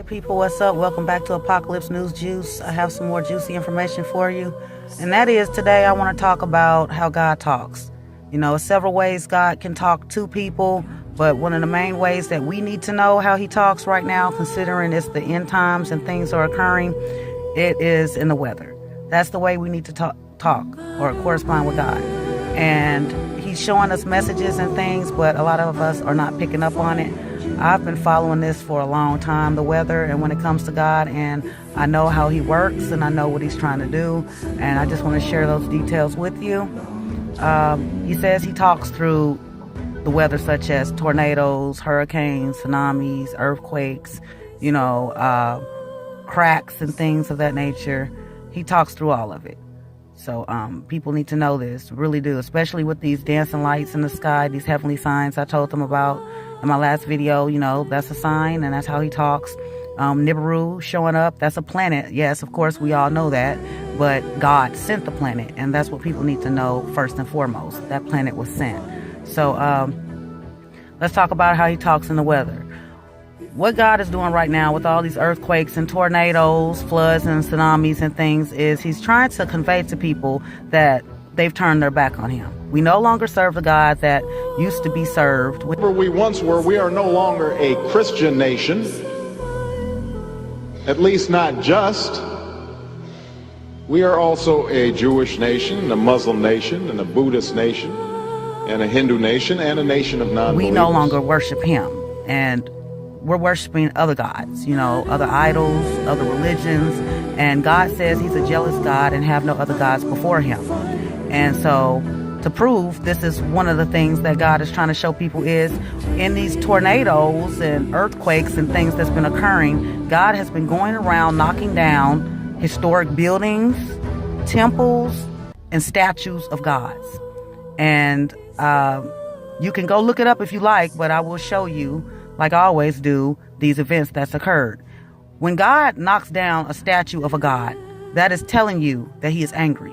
people, what's up? Welcome back to Apocalypse News Juice. I have some more juicy information for you, and that is today I want to talk about how God talks. You know, several ways God can talk to people, but one of the main ways that we need to know how he talks right now, considering it's the end times and things are occurring, it is in the weather. That's the way we need to talk or correspond with God. And he's showing us messages and things, but a lot of us are not picking up on it. I've been following this for a long time, the weather, and when it comes to God, and I know how he works and I know what he's trying to do, and I just want to share those details with you. He says he talks through the weather, such as tornadoes, hurricanes, tsunamis, earthquakes, cracks and things of that nature. He talks through all of it. So people need to know this, really do, especially with these dancing lights in the sky, these heavenly signs I told them about in my last video. That's a sign, and that's how he talks. Nibiru showing up, that's a planet. Yes, of course, we all know that, but God sent the planet, and that's what people need to know first and foremost. That planet was sent. So let's talk about how he talks in the weather. What God is doing right now with all these earthquakes and tornadoes, floods and tsunamis and things is he's trying to convey to people that they've turned their back on him. We no longer serve the God that used to be served. Where we once were, we are no longer a Christian nation, at least not just. We are also a Jewish nation, a Muslim nation, and a Buddhist nation, and a Hindu nation, and a nation of non-believers. We no longer worship him, and we're worshiping other gods, other idols, other religions, and God says he's a jealous God and have no other gods before him. And so to prove this is one of the things that God is trying to show people is in these tornadoes and earthquakes and things that's been occurring, God has been going around knocking down historic buildings, temples, and statues of gods. And you can go look it up if you like, but I will show you, like I always do, these events that's occurred. When God knocks down a statue of a god, that is telling you that he is angry.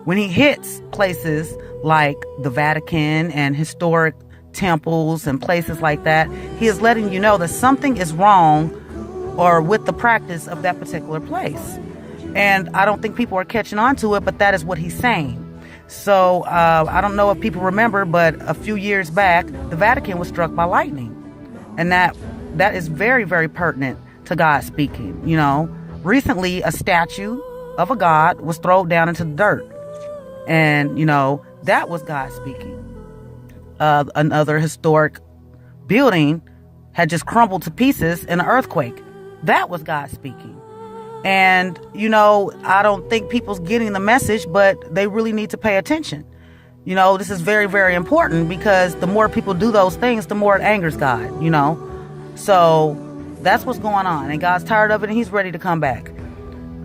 When he hits places like the Vatican and historic temples and places like that, he is letting you know that something is wrong or with the practice of that particular place. And I don't think people are catching on to it, but that is what he's saying. So I don't know if people remember, but a few years back, the Vatican was struck by lightning. And that is very, very pertinent to God speaking. Recently, a statue of a god was thrown down into the dirt. And, that was God speaking. Another historic building had just crumbled to pieces in an earthquake. That was God speaking. And, I don't think people's getting the message, but they really need to pay attention. This is very, very important because the more people do those things, the more it angers God, So that's what's going on. And God's tired of it and he's ready to come back.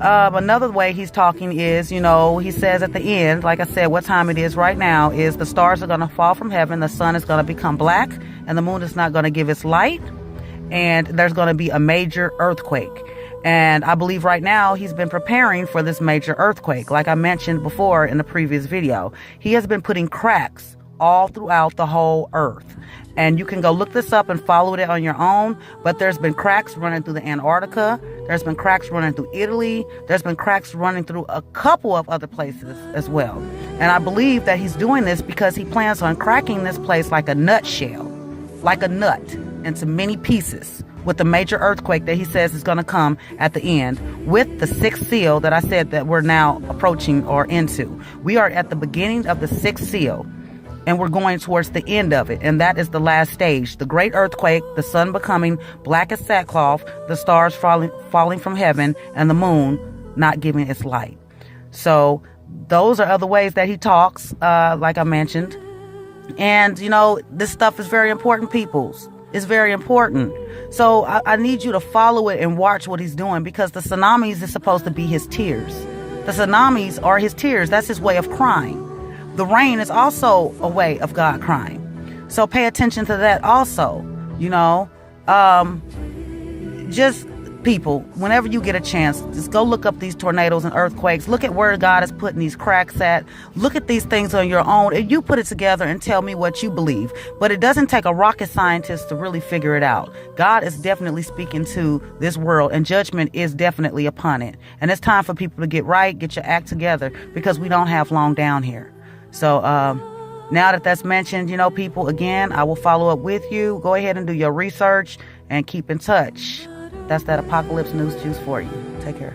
Another way he's talking is, he says at the end, like I said, what time it is right now is the stars are going to fall from heaven. The sun is going to become black and the moon is not going to give its light. And there's going to be a major earthquake. And I believe right now he's been preparing for this major earthquake. Like I mentioned before in the previous video, he has been putting cracks all throughout the whole earth. And you can go look this up and follow it on your own. But there's been cracks running through the Antarctica. There's been cracks running through Italy. There's been cracks running through a couple of other places as well. And I believe that he's doing this because he plans on cracking this place like a nutshell, like a nut, into many pieces, with the major earthquake that he says is going to come at the end with the sixth seal that I said that we're now approaching or into. We are at the beginning of the sixth seal and we're going towards the end of it. And that is the last stage, the great earthquake, the sun becoming black as sackcloth, the stars falling from heaven, and the moon not giving its light. So those are other ways that he talks, like I mentioned. And, this stuff is very important, peoples. It's very important. So I need you to follow it and watch what he's doing, because the tsunamis is supposed to be his tears. The tsunamis are his tears. That's his way of crying. The rain is also a way of God crying. So pay attention to that also, just people, whenever you get a chance, just go look up these tornadoes and earthquakes. Look at where God is putting these cracks at. Look at these things on your own, and you put it together and tell me what you believe. But it doesn't take a rocket scientist to really figure it out. God is definitely speaking to this world, and judgment is definitely upon it. And it's time for people to get right, get your act together, because we don't have long down here. So now that that's mentioned, people, again, I will follow up with you. Go ahead and do your research and keep in touch. That's that Apocalypse News Juice for you. Take care.